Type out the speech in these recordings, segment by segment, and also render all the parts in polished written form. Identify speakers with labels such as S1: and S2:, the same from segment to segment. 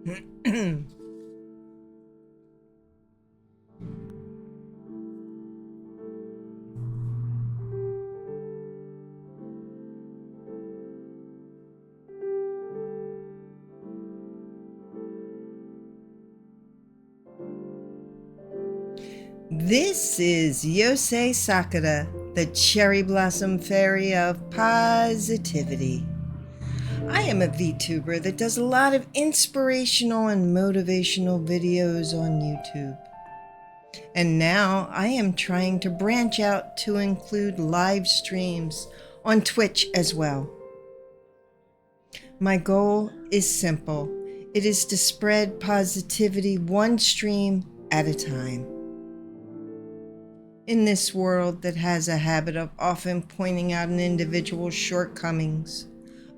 S1: This is Yosei Sakura, the cherry blossom fairy of positivity. I am a VTuber that does a lot of inspirational and motivational videos on YouTube. And now I am trying to branch out to include live streams on Twitch as well. My goal is simple. It is to spread positivity one stream at a time. In this world that has a habit of often pointing out an individual's shortcomings,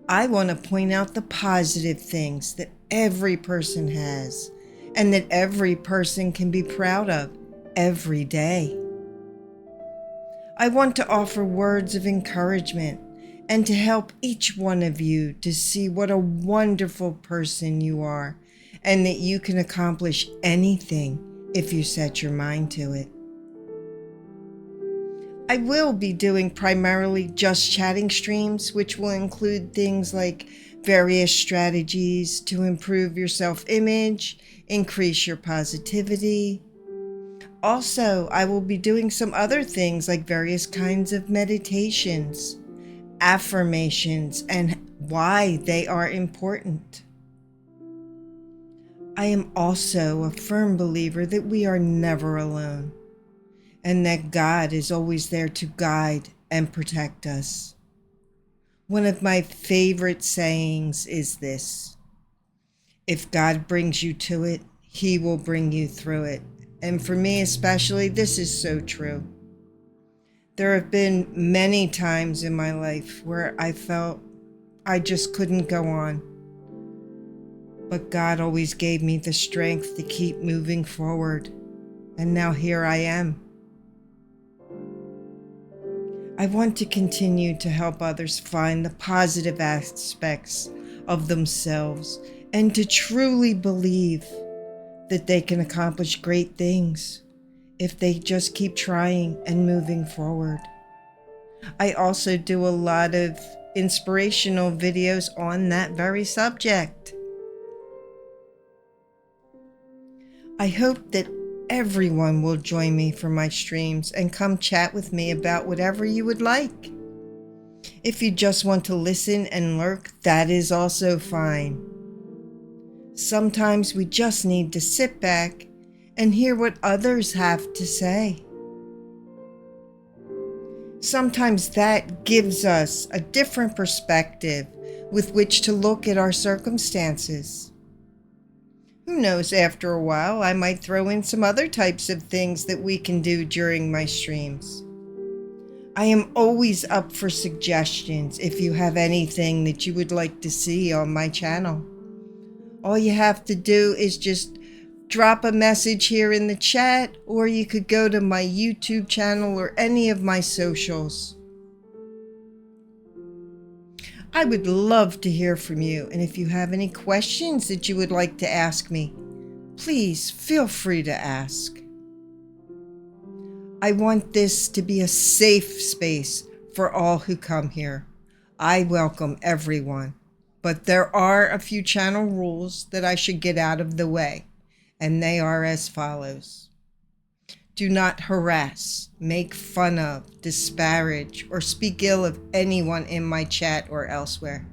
S1: I want to point out the positive things that every person has and that every person can be proud of every day. I want to offer words of encouragement and to help each one of you to see what a wonderful person you are and that you can accomplish anything if you set your mind to it. I will be doing primarily just chatting streams, which will include things like various strategies to improve your self-image, increase your positivity. Also, I will be doing some other things like various kinds of meditations, affirmations, and why they are important. I am also a firm believer that we are never alone, and that God is always there to guide and protect us. One of my favorite sayings is this: if God brings you to it, He will bring you through it. And for me especially, this is so true. There have been many times in my life where I felt I just couldn't go on. But God always gave me the strength to keep moving forward. And now here I am. I want to continue to help others find the positive aspects of themselves and to truly believe that they can accomplish great things if they just keep trying and moving forward. I also do a lot of inspirational videos on that very subject. I hope that everyone will join me for my streams and come chat with me about whatever you would like. If you just want to listen and lurk, that is also fine. Sometimes we just need to sit back and hear what others have to say. Sometimes that gives us a different perspective with which to look at our circumstances. Who knows, after a while, I might throw in some other types of things that we can do during my streams. I am always up for suggestions if you have anything that you would like to see on my channel. All you have to do is just drop a message here in the chat, or you could go to my YouTube channel or any of my socials. I would love to hear from you, and if you have any questions that you would like to ask me, please feel free to ask. I want this to be a safe space for all who come here. I welcome everyone, but there are a few channel rules that I should get out of the way, and they are as follows. Do not harass, make fun of, disparage, or speak ill of anyone in my chat or elsewhere.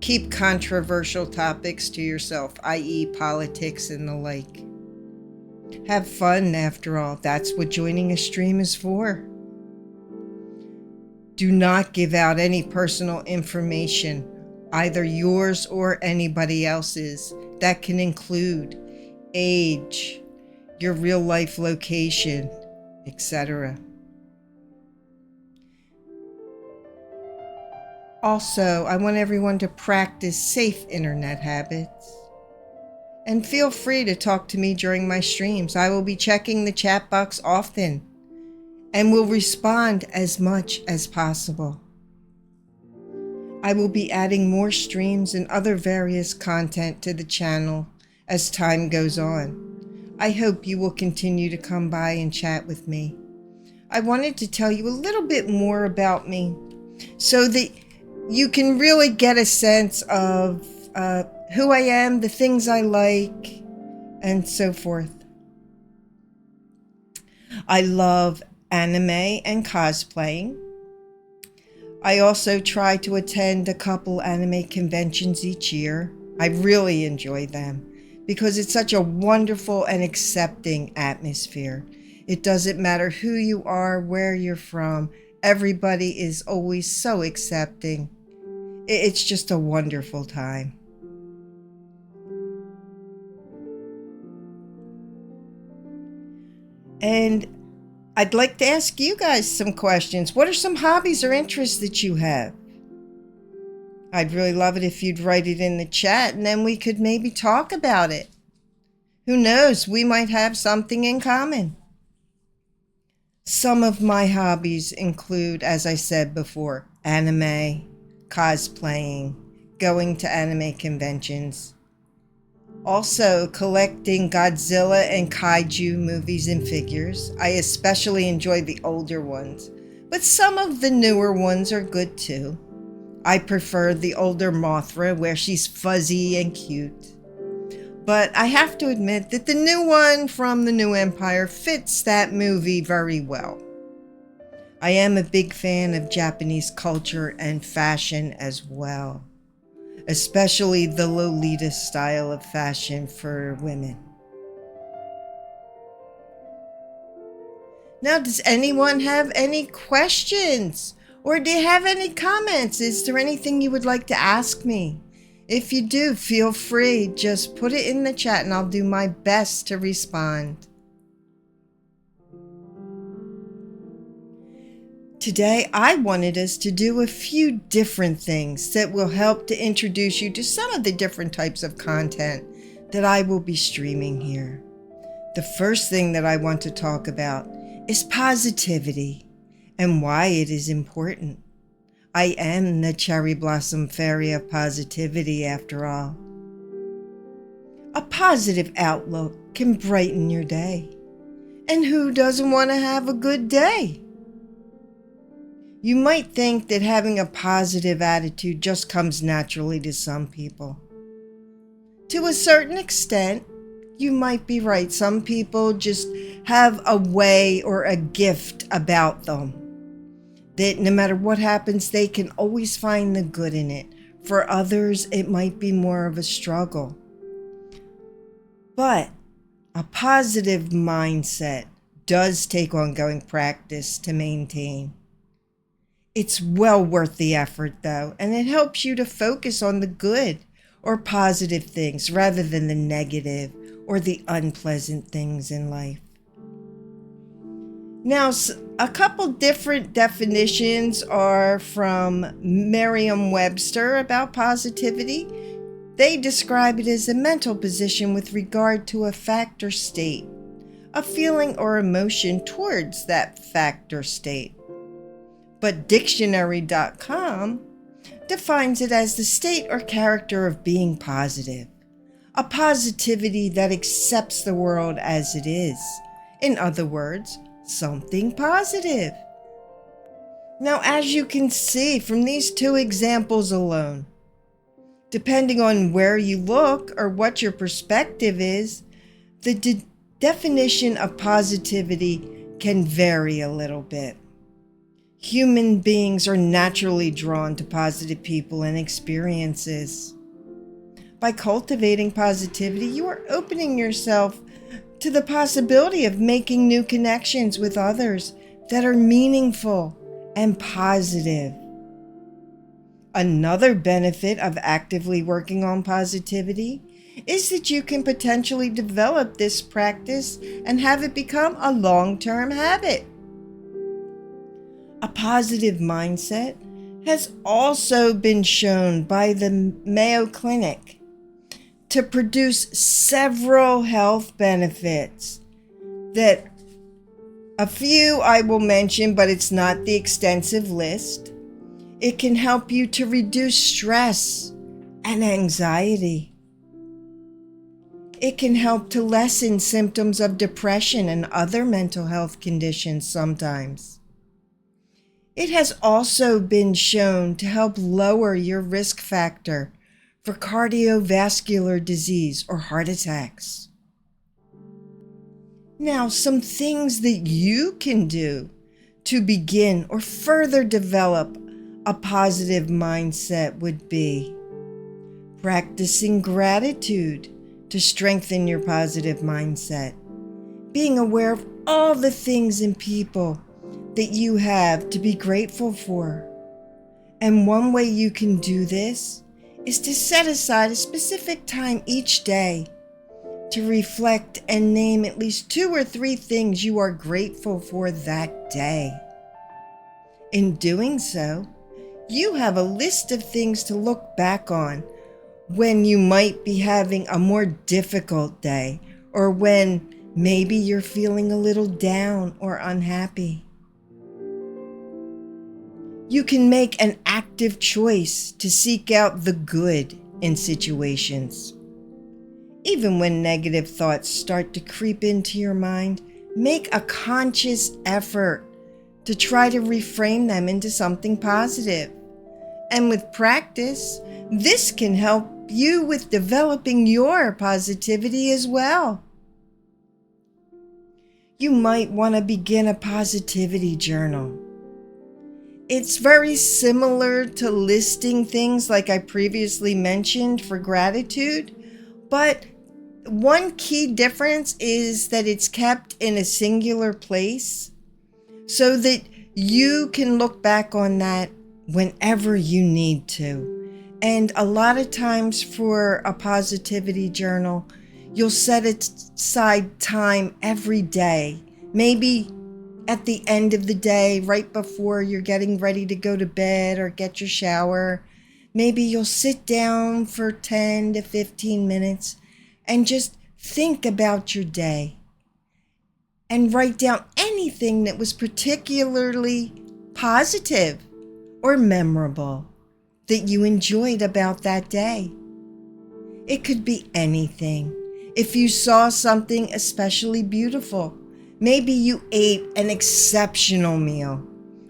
S1: Keep controversial topics to yourself, i.e. politics and the like. Have fun, after all. That's what joining a stream is for. Do not give out any personal information, either yours or anybody else's. That can include age, your real life location, etc. Also, I want everyone to practice safe internet habits. And feel free to talk to me during my streams. I will be checking the chat box often and will respond as much as possible. I will be adding more streams and other various content to the channel as time goes on. I hope you will continue to come by and chat with me. I wanted to tell you a little bit more about me so that you can really get a sense of who I am, the things I like, and so forth. I love anime and cosplaying. I also try to attend a couple anime conventions each year. I really enjoy them because it's such a wonderful and accepting atmosphere. It doesn't matter who you are, where you're from. Everybody is always so accepting. It's just a wonderful time. And I'd like to ask you guys some questions. What are some hobbies or interests that you have? I'd really love it if you'd write it in the chat and then we could maybe talk about it. Who knows, we might have something in common. Some of my hobbies include, as I said before, anime, cosplaying, going to anime conventions. Also, collecting Godzilla and kaiju movies and figures. I especially enjoy the older ones, but some of the newer ones are good too. I prefer the older Mothra where she's fuzzy and cute. But I have to admit that the new one from the New Empire fits that movie very well. I am a big fan of Japanese culture and fashion as well, especially the Lolita style of fashion for women. Now, does anyone have any questions? Or do you have any comments? Is there anything you would like to ask me? If you do, feel free. Just put it in the chat and I'll do my best to respond. Today, I wanted us to do a few different things that will help to introduce you to some of the different types of content that I will be streaming here. The first thing that I want to talk about is positivity and why it is important. I am the cherry blossom fairy of positivity after all. A positive outlook can brighten your day. And who doesn't want to have a good day? You might think that having a positive attitude just comes naturally to some people. To a certain extent, you might be right. Some people just have a way or a gift about them that no matter what happens, they can always find the good in it. For others, it might be more of a struggle. But a positive mindset does take ongoing practice to maintain. It's well worth the effort, though, and it helps you to focus on the good or positive things rather than the negative or the unpleasant things in life. Now, a couple different definitions are from Merriam-Webster about positivity. They describe it as a mental position with regard to a fact or state, a feeling or emotion towards that fact or state. But dictionary.com defines it as the state or character of being positive, a positivity that accepts the world as it is. In other words, something positive. Now, as you can see from these two examples alone, depending on where you look or what your perspective is, the definition of positivity can vary a little bit. Human beings are naturally drawn to positive people and experiences. By cultivating positivity, you are opening yourself to the possibility of making new connections with others that are meaningful and positive. Another benefit of actively working on positivity is that you can potentially develop this practice and have it become a long-term habit. A positive mindset has also been shown by the Mayo Clinic to produce several health benefits that a few I will mention, but it's not the extensive list. It can help you to reduce stress and anxiety. It can help to lessen symptoms of depression and other mental health conditions sometimes. It has also been shown to help lower your risk factor for cardiovascular disease or heart attacks. Now, some things that you can do to begin or further develop a positive mindset would be practicing gratitude to strengthen your positive mindset, being aware of all the things and people that you have to be grateful for. And one way you can do this is to set aside a specific time each day to reflect and name at least 2 or 3 things you are grateful for that day. In doing so, you have a list of things to look back on when you might be having a more difficult day, or when maybe you're feeling a little down or unhappy. You can make an active choice to seek out the good in situations. Even when negative thoughts start to creep into your mind, make a conscious effort to try to reframe them into something positive. And with practice, this can help you with developing your positivity as well. You might want to begin a positivity journal. It's very similar to listing things like I previously mentioned for gratitude, but one key difference is that it's kept in a singular place so that you can look back on that whenever you need to. And a lot of times for a positivity journal, you'll set aside time every day, maybe at the end of the day, right before you're getting ready to go to bed or get your shower. Maybe you'll sit down for 10 to 15 minutes and just think about your day and write down anything that was particularly positive or memorable that you enjoyed about that day. It could be anything. If you saw something especially beautiful, maybe you ate an exceptional meal,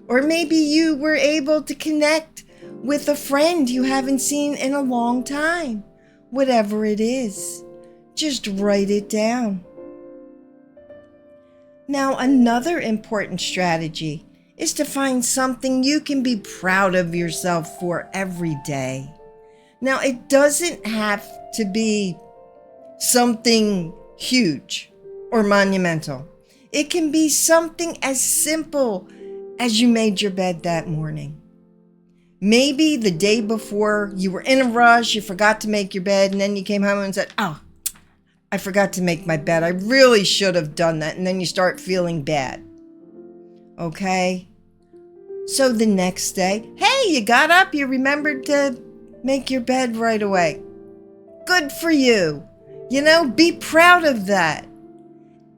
S1: or maybe you were able to connect with a friend you haven't seen in a long time. Whatever it is, just write it down. Now, another important strategy is to find something you can be proud of yourself for every day. Now, it doesn't have to be something huge or monumental. It can be something as simple as you made your bed that morning. Maybe the day before you were in a rush, you forgot to make your bed, and then you came home and said, "Oh, I forgot to make my bed. I really should have done that." And then you start feeling bad. Okay? So the next day, hey, you got up, you remembered to make your bed right away. Good for you. Be proud of that.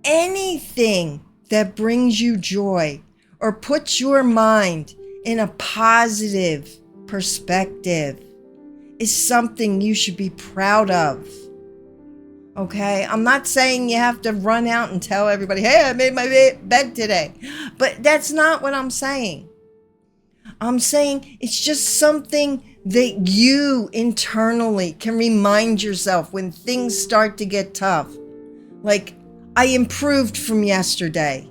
S1: Anything that brings you joy or puts your mind in a positive perspective is something you should be proud of. Okay? I'm not saying you have to run out and tell everybody, "Hey, I made my bed today." But that's not what I'm saying. I'm saying it's just something that you internally can remind yourself when things start to get tough. Like, I improved from yesterday.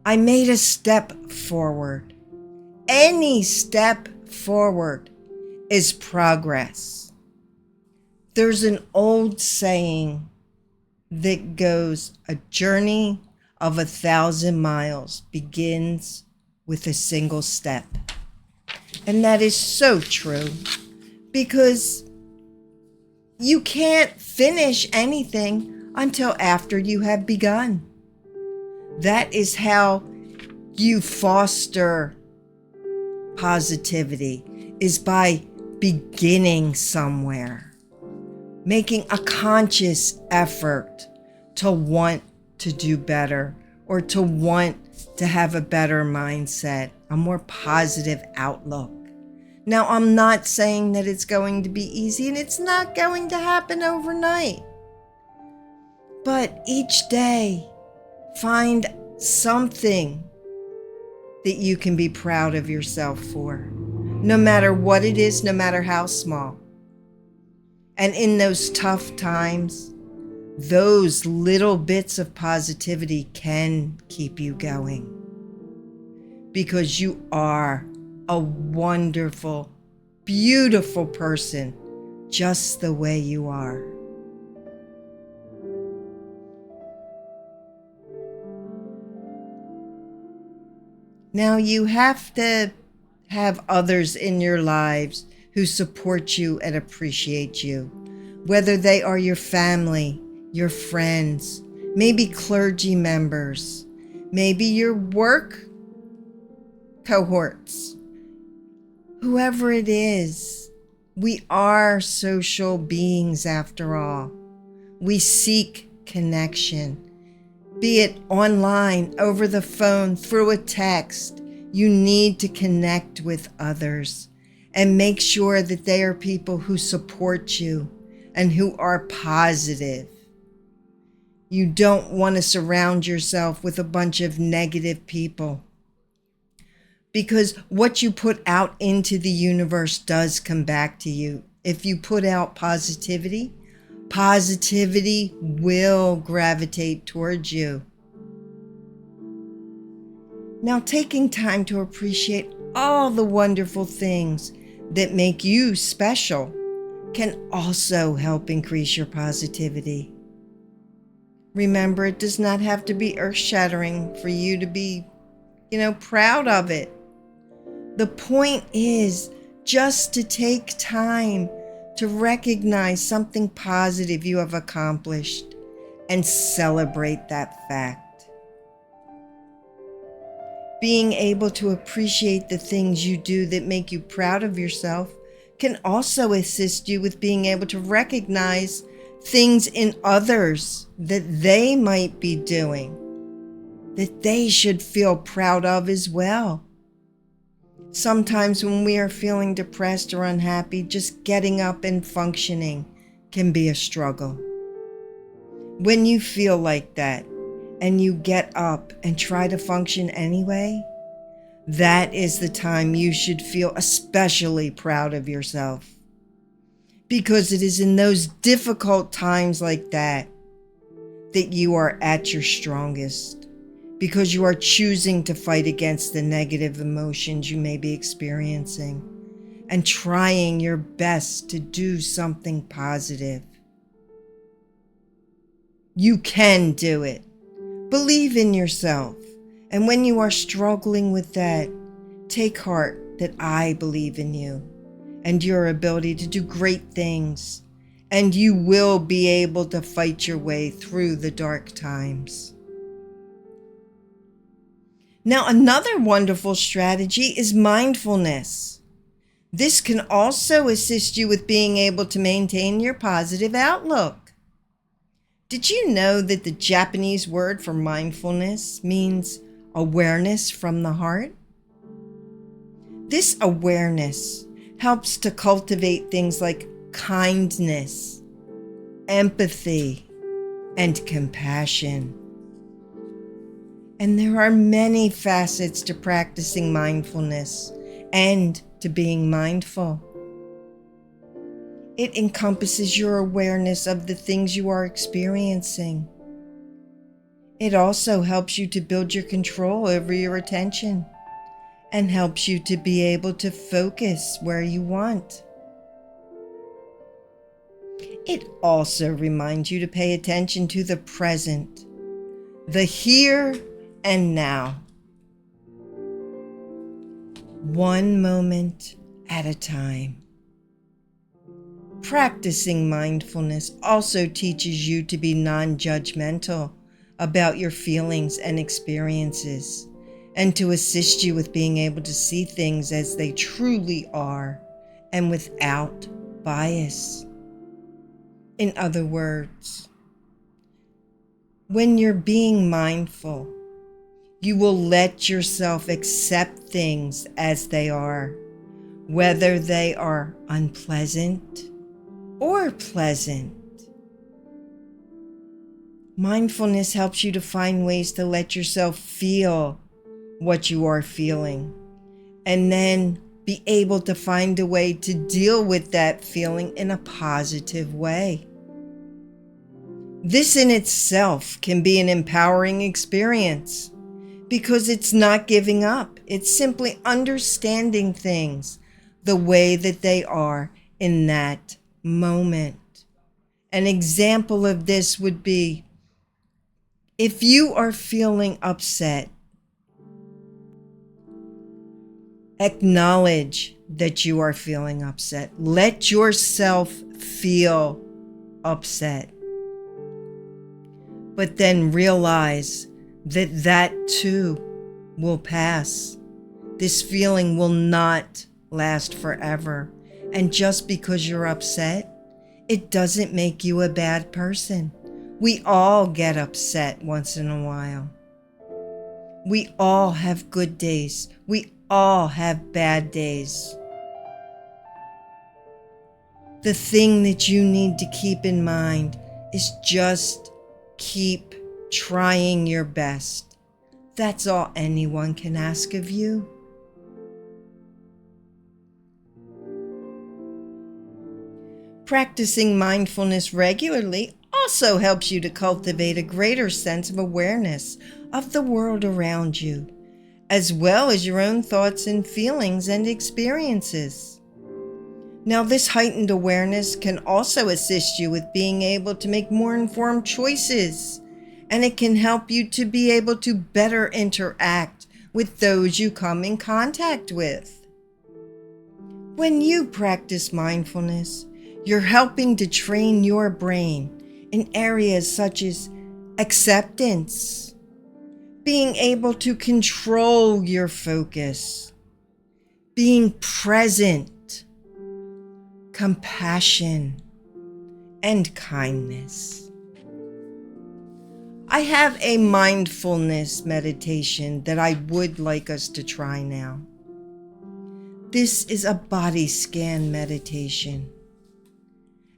S1: I made a step forward. Any step forward is progress. There's an old saying that goes, "A journey of 1,000 miles begins with a single step." And that is so true, because you can't finish anything until after you have begun. That is how you foster positivity, is by beginning somewhere, making a conscious effort to want to do better or to want to have a better mindset a more positive outlook. Now, I'm not saying that it's going to be easy, and it's not going to happen overnight. But each day, find something that you can be proud of yourself for, no matter what it is, no matter how small. And in those tough times, those little bits of positivity can keep you going, because you are a wonderful, beautiful person just the way you are. Now, you have to have others in your lives who support you and appreciate you, whether they are your family, your friends, maybe clergy members, maybe your work cohorts. Whoever it is, we are social beings after all. We seek connection, be it online, over the phone, through a text. You need to connect with others and make sure that they are people who support you and who are positive. You don't want to surround yourself with a bunch of negative people, because what you put out into the universe does come back to you. If you put out positivity, positivity will gravitate towards you. Now, taking time to appreciate all the wonderful things that make you special can also help increase your positivity. Remember, it does not have to be earth-shattering for you to be, proud of it. The point is just to take time to recognize something positive you have accomplished and celebrate that fact. Being able to appreciate the things you do that make you proud of yourself can also assist you with being able to recognize things in others that they might be doing, that they should feel proud of as well. Sometimes when we are feeling depressed or unhappy, just getting up and functioning can be a struggle. When you feel like that and you get up and try to function anyway, that is the time you should feel especially proud of yourself. Because it is in those difficult times like that that you are at your strongest. Because you are choosing to fight against the negative emotions you may be experiencing and trying your best to do something positive. You can do it. Believe in yourself. And when you are struggling with that, take heart that I believe in you and your ability to do great things. And you will be able to fight your way through the dark times. Now, another wonderful strategy is mindfulness. This can also assist you with being able to maintain your positive outlook. Did you know that the Japanese word for mindfulness means awareness from the heart? This awareness helps to cultivate things like kindness, empathy, and compassion. And there are many facets to practicing mindfulness and to being mindful. It encompasses your awareness of the things you are experiencing. It also helps you to build your control over your attention and helps you to be able to focus where you want. It also reminds you to pay attention to the present, the here and now. One moment at a time. Practicing mindfulness also teaches you to be non-judgmental about your feelings and experiences, and to assist you with being able to see things as they truly are and without bias. In other words, when you're being mindful, You will let yourself accept things as they are, whether they are unpleasant or pleasant. Mindfulness helps you to find ways to let yourself feel what you are feeling, and then be able to find a way to deal with that feeling in a positive way. This in itself can be an empowering experience because it's not giving up. It's simply understanding things the way that they are in that moment. An example of this would be if you are feeling upset, acknowledge that you are feeling upset. Let yourself feel upset. But then realize that that too will pass. This feeling will not last forever. And just because you're upset, it doesn't make you a bad person. We all get upset once in a while. We all have good days. We all have bad days. The thing that you need to keep in mind is just keep trying your best. That's all anyone can ask of you. Practicing mindfulness regularly also helps you to cultivate a greater sense of awareness of the world around you, as well as your own thoughts and feelings and experiences. Now, this heightened awareness can also assist you with being able to make more informed choices, and it can help you to be able to better interact with those you come in contact with. When you practice mindfulness, you're helping to train your brain in areas such as acceptance, being able to control your focus, being present, compassion, and kindness. I have a mindfulness meditation that I would like us to try now. This is a body scan meditation,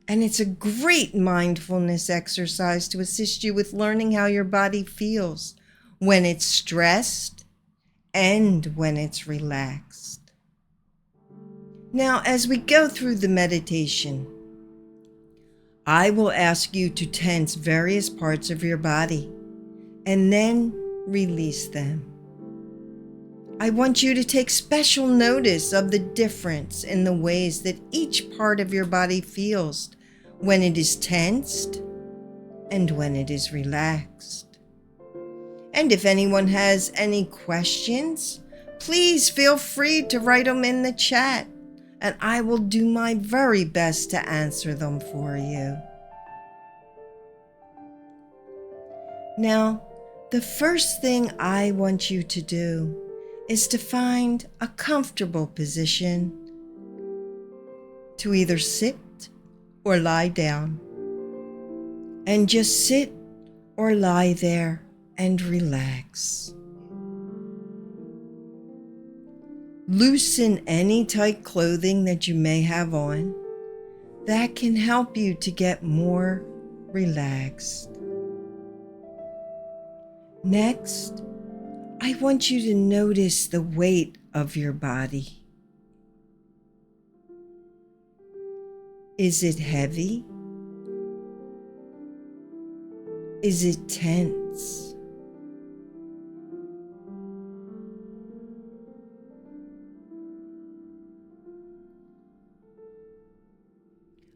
S1: and it's a great mindfulness exercise to assist you with learning how your body feels when it's stressed and when it's relaxed. Now, as we go through the meditation, I will ask you to tense various parts of your body and then release them. I want you to take special notice of the difference in the ways that each part of your body feels when it is tensed and when it is relaxed. And if anyone has any questions, please feel free to write them in the chat, and I will do my very best to answer them for you. Now, the first thing I want you to do is to find a comfortable position to either sit or lie down. And just sit or lie there and relax. Loosen any tight clothing that you may have on. That can help you to get more relaxed. Next, I want you to notice the weight of your body. Is it heavy? Is it tense?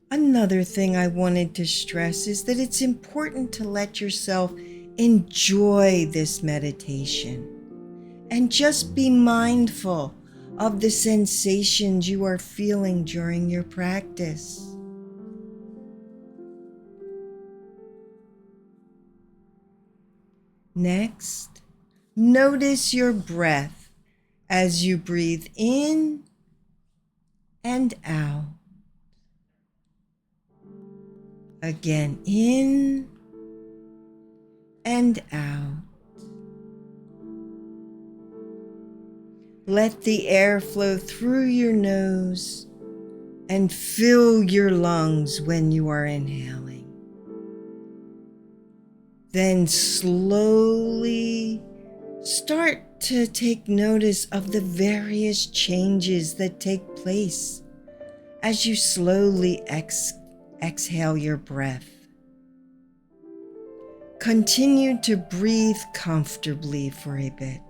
S1: Another thing I wanted to stress is that it's important to let yourself enjoy this meditation and just be mindful of the sensations you are feeling during your practice. Next, notice your breath as you breathe in and out. Again, in and out. Let the air flow through your nose and fill your lungs when you are inhaling. Then slowly start to take notice of the various changes that take place as you slowly exhale your breath. Continue to breathe comfortably for a bit.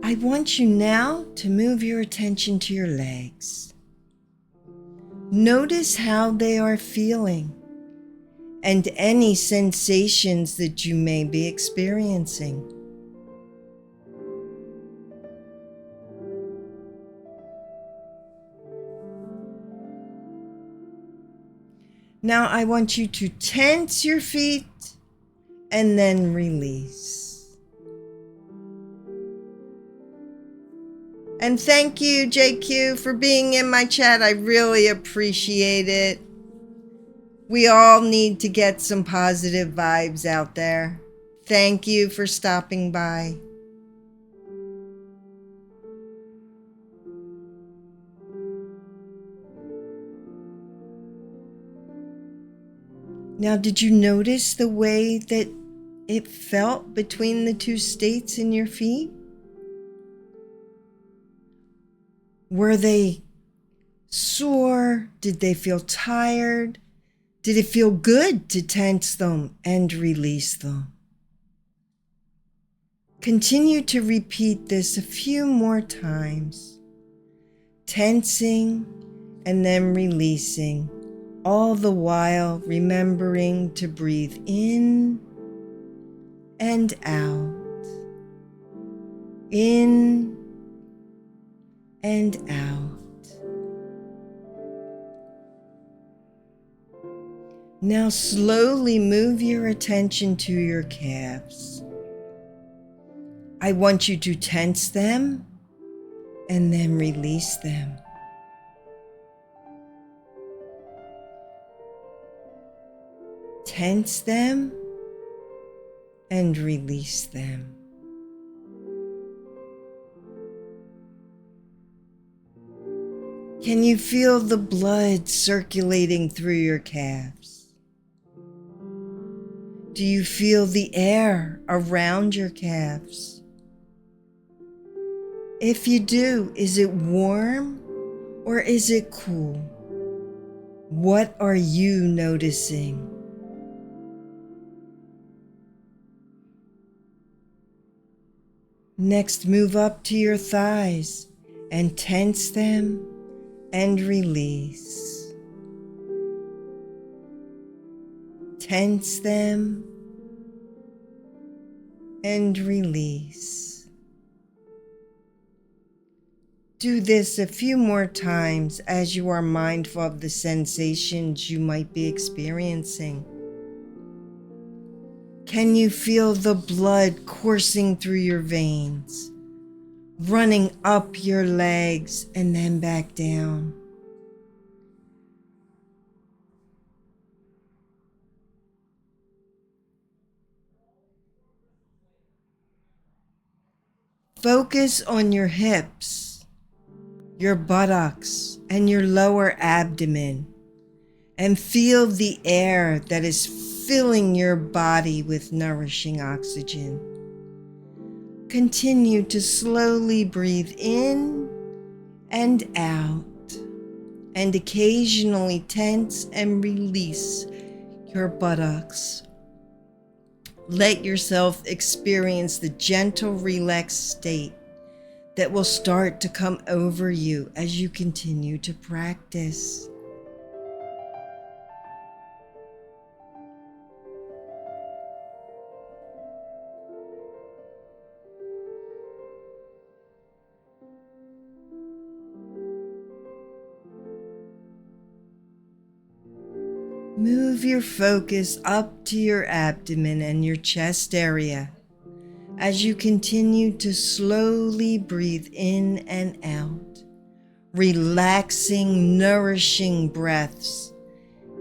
S1: I want you now to move your attention to your legs. Notice how they are feeling and any sensations that you may be experiencing. Now I want you to tense your feet and then release. And thank you, JQ, for being in my chat. I really appreciate it. We all need to get some positive vibes out there. Thank you for stopping by. Now, did you notice the way that it felt between the two states in your feet? Were they sore? Did they feel tired? Did it feel good to tense them and release them? Continue to repeat this a few more times, tensing and then releasing, all the while remembering to breathe in and out, in and out. Now slowly move your attention to your calves. I want you to tense them and then release them. Tense them and release them. Can you feel the blood circulating through your calves? Do you feel the air around your calves? If you do, is it warm or is it cool? What are you noticing? Next, move up to your thighs and tense them and release. Tense them and release. Do this a few more times as you are mindful of the sensations you might be experiencing. Can you feel the blood coursing through your veins, running up your legs and then back down? Focus on your hips, your buttocks, and your lower abdomen, and feel the air that is filling your body with nourishing oxygen. Continue to slowly breathe in and out, and occasionally tense and release your buttocks. Let yourself experience the gentle, relaxed state that will start to come over you as you continue to practice. Move your focus up to your abdomen and your chest area as you continue to slowly breathe in and out, relaxing, nourishing breaths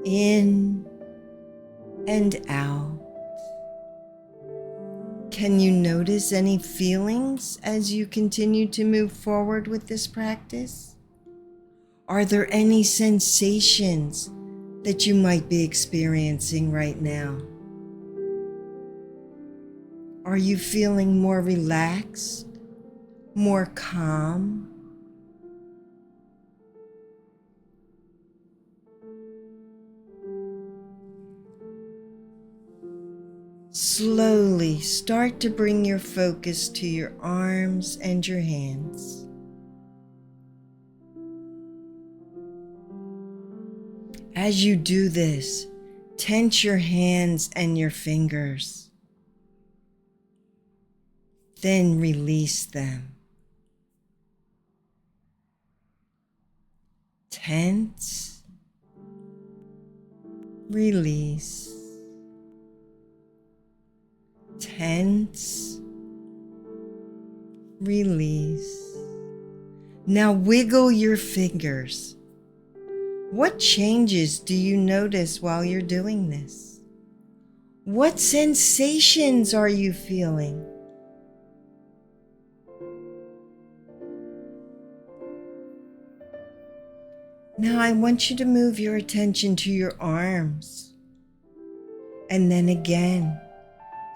S1: in and out. Can you notice any feelings as you continue to move forward with this practice? Are there any sensations that you might be experiencing right now? Are you feeling more relaxed, more calm? Slowly start to bring your focus to your arms and your hands. As you do this, tense your hands and your fingers. Then release them. Tense, release. Tense, release. Now wiggle your fingers. What changes do you notice while you're doing this? What sensations are you feeling? Now I want you to move your attention to your arms. And then again,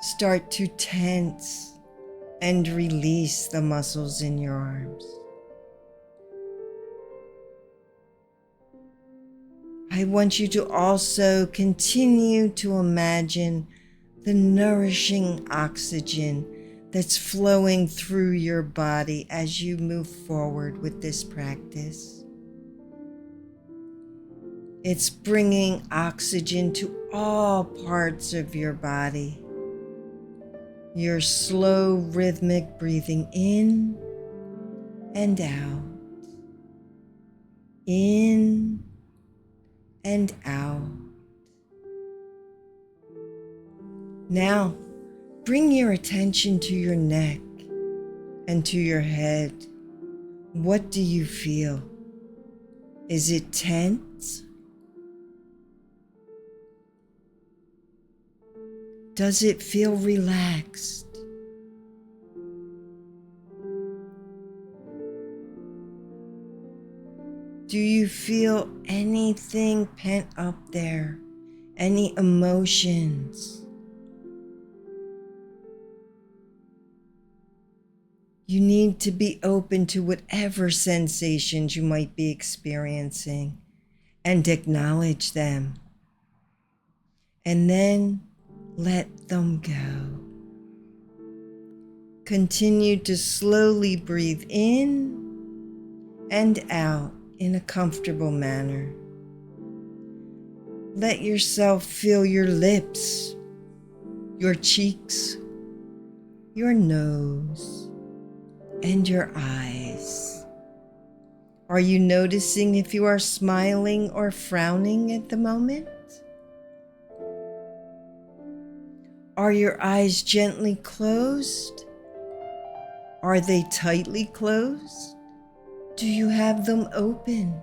S1: start to tense and release the muscles in your arms. I want you to also continue to imagine the nourishing oxygen that's flowing through your body as you move forward with this practice. It's bringing oxygen to all parts of your body. Your slow, rhythmic breathing in and out, in and out. Now, bring your attention to your neck and to your head. What do you feel? Is it tense? Does it feel relaxed? Do you feel anything pent up there? Any emotions? You need to be open to whatever sensations you might be experiencing and acknowledge them. And then let them go. Continue to slowly breathe in and out in a comfortable manner. Let yourself feel your lips, your cheeks, your nose, and your eyes. Are you noticing if you are smiling or frowning at the moment? Are your eyes gently closed? Are they tightly closed? Do you have them open?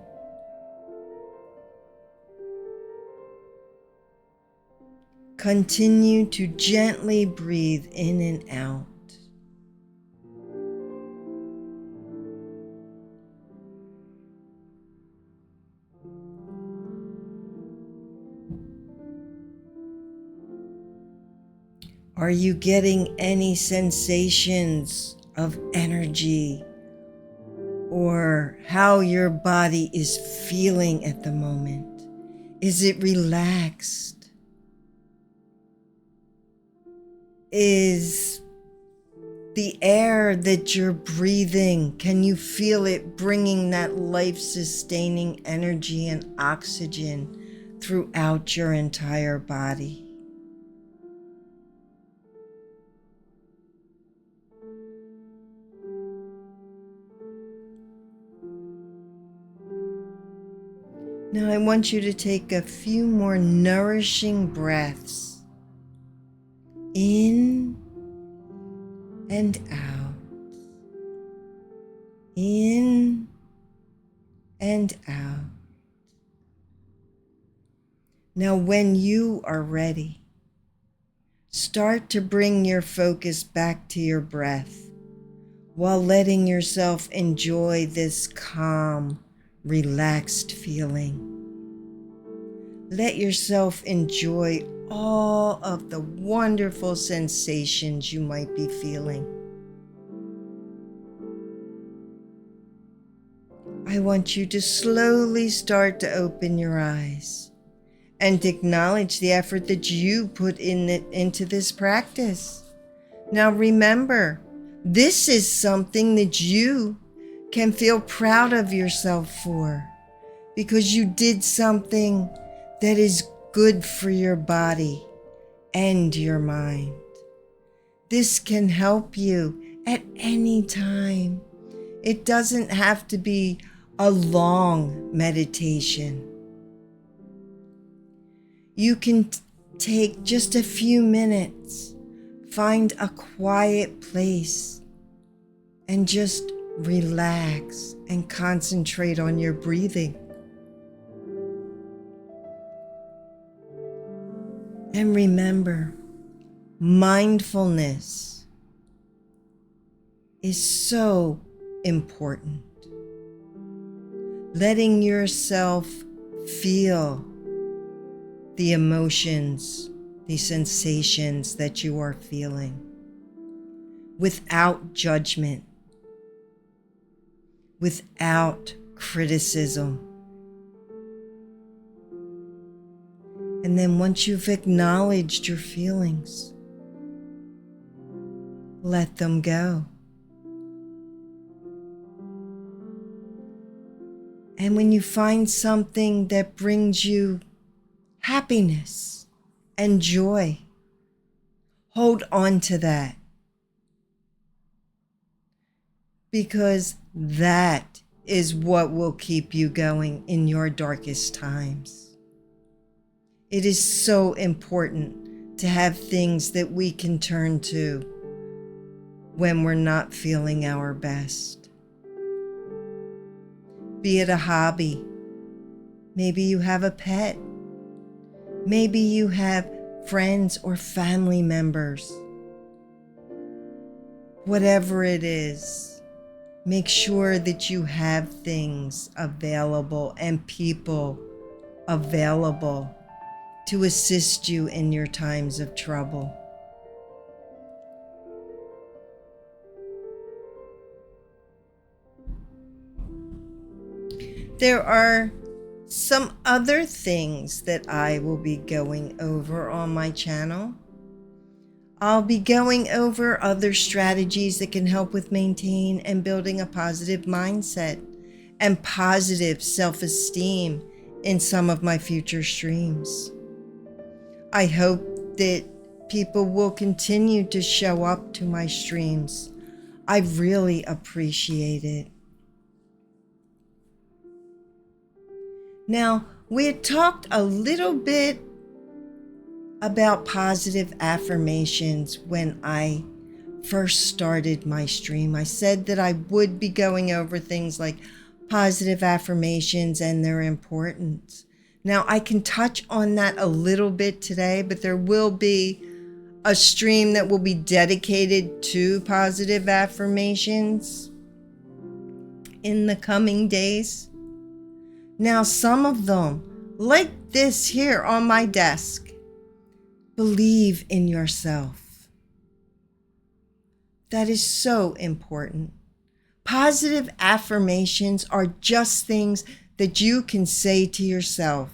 S1: Continue to gently breathe in and out. Are you getting any sensations of energy or how your body is feeling at the moment? Is it relaxed? Is the air that you're breathing, can you feel it bringing that life-sustaining energy and oxygen throughout your entire body? Now I want you to take a few more nourishing breaths in and out, in and out. Now, when you are ready, start to bring your focus back to your breath while letting yourself enjoy this calm, relaxed feeling. Let yourself enjoy all of the wonderful sensations you might be feeling. I want you to slowly start to open your eyes and acknowledge the effort that you put into this practice. Now remember, this is something that you can feel proud of yourself for, because you did something that is good for your body and your mind. This can help you at any time. It doesn't have to be a long meditation. You can take just a few minutes, find a quiet place, and just relax and concentrate on your breathing. And remember, mindfulness is so important. Letting yourself feel the emotions, the sensations that you are feeling without judgment, without criticism. And then once you've acknowledged your feelings, let them go. And when you find something that brings you happiness and joy, hold on to that. Because that is what will keep you going in your darkest times. It is so important to have things that we can turn to when we're not feeling our best. Be it a hobby. Maybe you have a pet. Maybe you have friends or family members. Whatever it is, make sure that you have things available and people available to assist you in your times of trouble. There are some other things that I will be going over on my channel. I'll be going over other strategies that can help with maintaining and building a positive mindset and positive self-esteem in some of my future streams. I hope that people will continue to show up to my streams. I really appreciate it. Now, we had talked a little bit about positive affirmations when I first started my stream. I said that I would be going over things like positive affirmations and their importance. Now, I can touch on that a little bit today, but there will be a stream that will be dedicated to positive affirmations in the coming days. Now, some of them, like this here on my desk, believe in yourself. That is so important. Positive affirmations are just things that you can say to yourself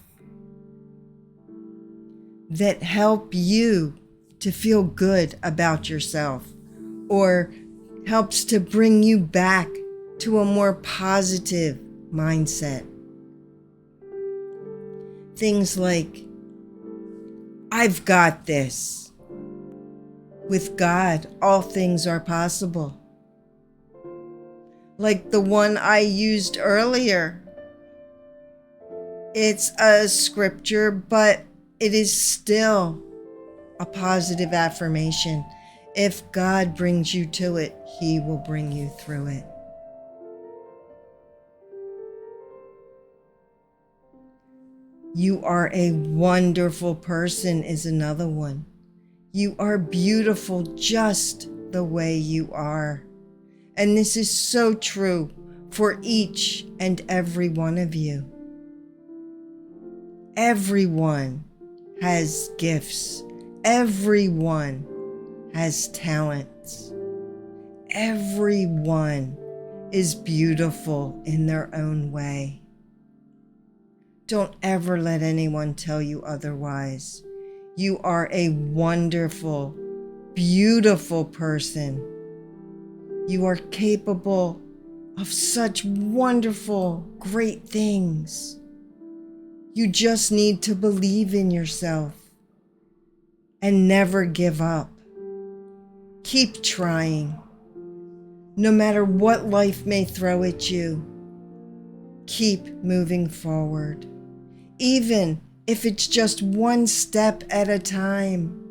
S1: that help you to feel good about yourself, or helps to bring you back to a more positive mindset. Things like, I've got this. With God, all things are possible. Like the one I used earlier. It's a scripture, but it is still a positive affirmation. If God brings you to it, He will bring you through it. You are a wonderful person is another one. You are beautiful just the way you are. And this is so true for each and every one of you. Everyone has gifts. Everyone has talents. Everyone is beautiful in their own way. Don't ever let anyone tell you otherwise. You are a wonderful, beautiful person. You are capable of such wonderful, great things. You just need to believe in yourself and never give up. Keep trying. No matter what life may throw at you, keep moving forward. Even if it's just one step at a time.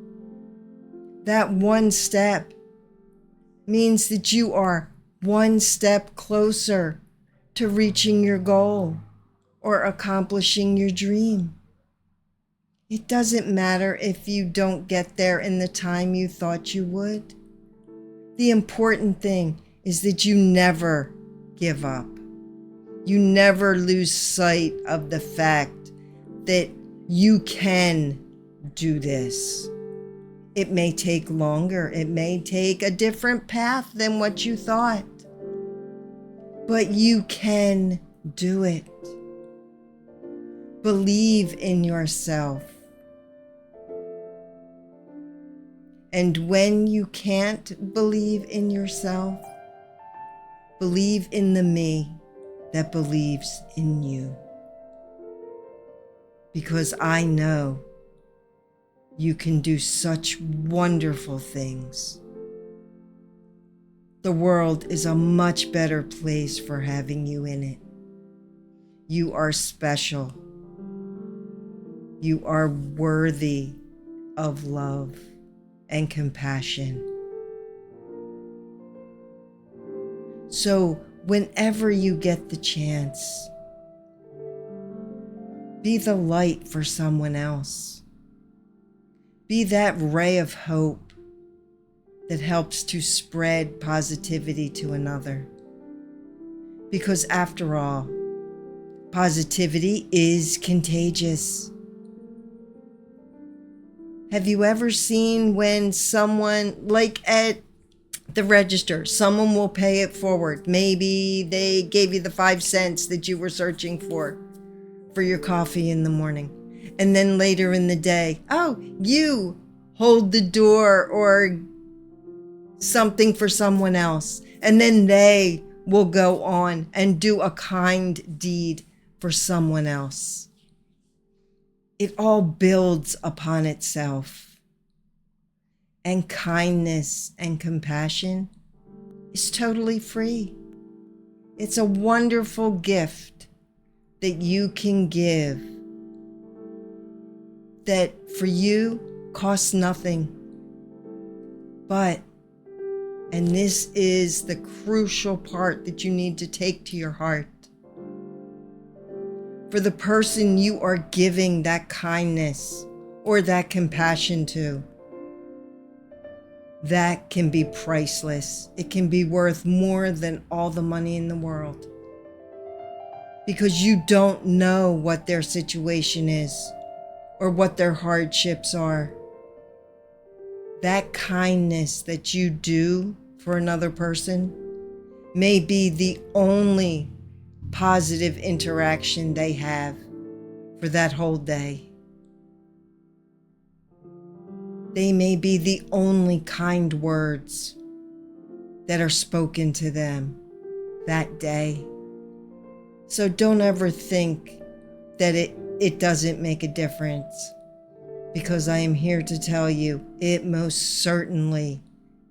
S1: That one step means that you are one step closer to reaching your goal or accomplishing your dream. It doesn't matter if you don't get there in the time you thought you would. The important thing is that you never give up. You never lose sight of the fact that you can do this. It may take longer. It may take a different path than what you thought. But you can do it. Believe in yourself. And when you can't believe in yourself, believe in the me that believes in you. Because I know you can do such wonderful things. The world is a much better place for having you in it. You are special. You are worthy of love and compassion. So whenever you get the chance, be the light for someone else. Be that ray of hope that helps to spread positivity to another. Because after all, positivity is contagious. Have you ever seen when someone, like at the register, someone will pay it forward? Maybe they gave you the 5 cents that you were searching for your coffee in the morning. And then later in the day, oh, you hold the door or something for someone else. And then they will go on and do a kind deed for someone else. It all builds upon itself. And kindness and compassion is totally free. It's a wonderful gift that you can give that for you costs nothing. But, and this is the crucial part that you need to take to your heart, for the person you are giving that kindness or that compassion to, that can be priceless. It can be worth more than all the money in the world. Because you don't know what their situation is or what their hardships are. That kindness that you do for another person may be the only positive interaction they have for that whole day. They may be the only kind words that are spoken to them that day. So don't ever think that it doesn't make a difference, because I am here to tell you it most certainly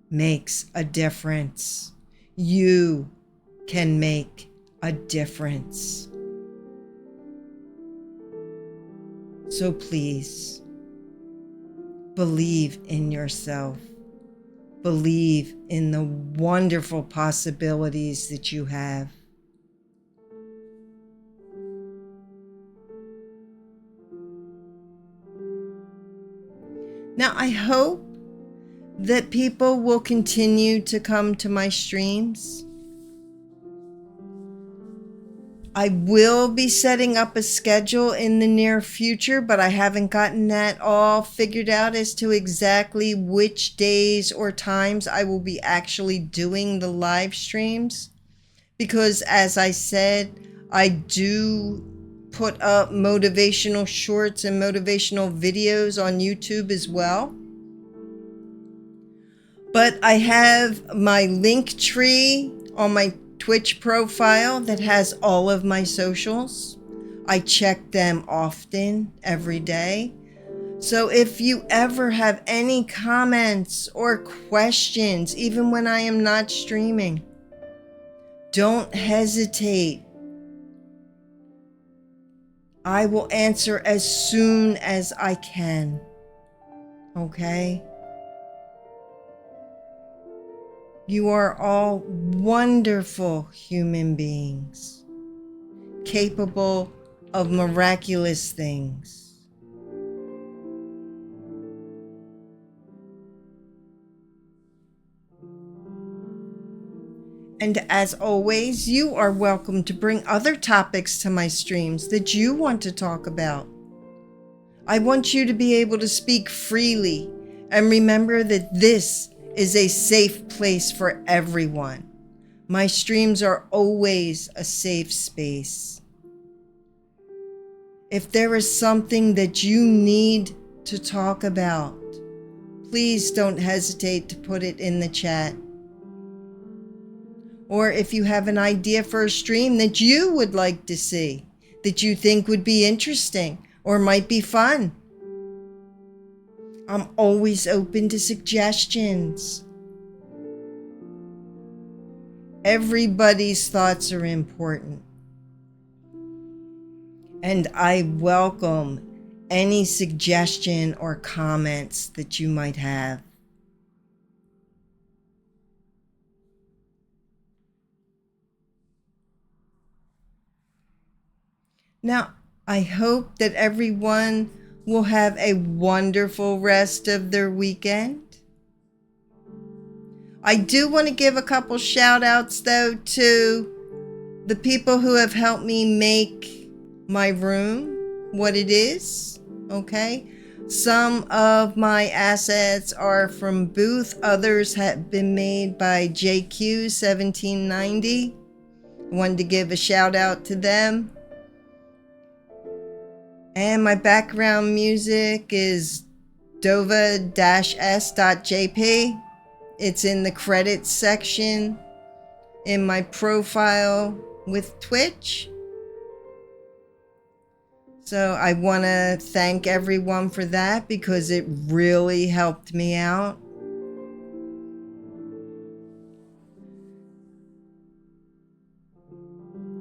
S1: makes a difference. You can make a difference. So please, believe in yourself. Believe in the wonderful possibilities that you have. Now, I hope that people will continue to come to my streams. I will be setting up a schedule in the near future, but I haven't gotten that all figured out as to exactly which days or times I will be actually doing the live streams. Because as I said, I do put up motivational shorts and motivational videos on YouTube as well. But I have my link tree on my Twitch profile that has all of my socials. I check them often, every day. So if you ever have any comments or questions, even when I am not streaming, don't hesitate. I will answer as soon as I can. Okay? You are all wonderful human beings, capable of miraculous things. And as always, you are welcome to bring other topics to my streams that you want to talk about. I want you to be able to speak freely, and remember that this is a safe place for everyone. My streams are always a safe space. If there is something that you need to talk about, please don't hesitate to put it in the chat. Or if you have an idea for a stream that you would like to see, that you think would be interesting or might be fun, I'm always open to suggestions. Everybody's thoughts are important. And I welcome any suggestion or comments that you might have. Now, I hope that everyone will have a wonderful rest of their weekend. I do want to give a couple shout outs though to the people who have helped me make my room what it is. Okay. Some of my assets are from Booth. Others have been made by JQ1790. Wanted to give a shout out to them. And my background music is dova-s.jp. It's in the credits section in my profile with Twitch. So I want to thank everyone for that because it really helped me out.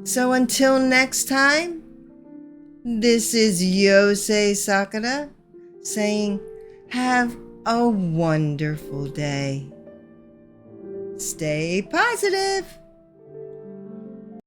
S1: So until next time, this is Yosei Sakura saying, have a wonderful day. Stay positive.